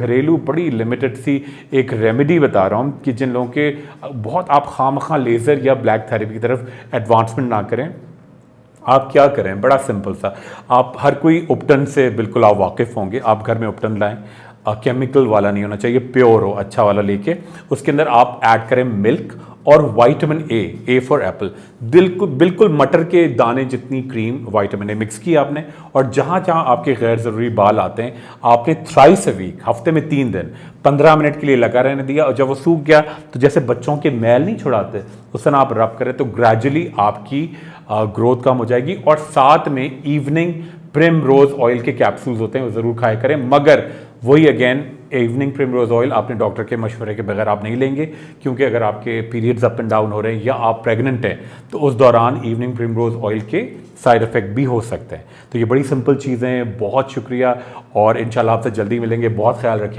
घरेलू बड़ी लिमिटेड सी एक रेमेडी बता रहा हूँ कि जिन लोगों के बहुत आप खामखा लेज़र या ब्लैक थेरेपी की तरफ एडवांसमेंट ना करें। आप क्या करें, बड़ा सिंपल सा, आप हर कोई उपटन से बिल्कुल आप वाकिफ़ होंगे। आप घर में उपटन लाएं, केमिकल वाला नहीं होना चाहिए, प्योर हो, अच्छा वाला लेके उसके अंदर आप ऐड करें मिल्क और विटामिन ए फॉर एप्पल, बिल्कुल बिल्कुल मटर के दाने जितनी क्रीम विटामिन ए मिक्स की आपने। और जहाँ जहाँ आपके गैर ज़रूरी बाल आते हैं आपने थ्राइस अ वीक, हफ्ते में 3 दिन 15 मिनट के लिए लगा रहने दिया। और जब वो सूख गया तो जैसे बच्चों के मैल नहीं छुड़ाते उस तरह आप रब करें तो ग्रेजुअली आपकी ग्रोथ कम हो जाएगी। और साथ में इवनिंग प्रिमरोज ऑयल के कैप्सूल्स होते हैं वो ज़रूर खाया करें, मगर वही अगेन इवनिंग प्रिमरोज ऑयल आपने डॉक्टर के मशवरे के बगैर आप नहीं लेंगे, क्योंकि अगर आपके पीरियड्स अप एंड डाउन हो रहे हैं या आप प्रेग्नेंट हैं तो उस दौरान इवनिंग प्रिमरोज ऑयल के साइड इफ़ेक्ट भी हो सकते हैं। तो ये बड़ी सिंपल चीज़ें हैं। बहुत शुक्रिया और इंशाल्लाह आपसे जल्दी मिलेंगे। बहुत ख्याल रखिए।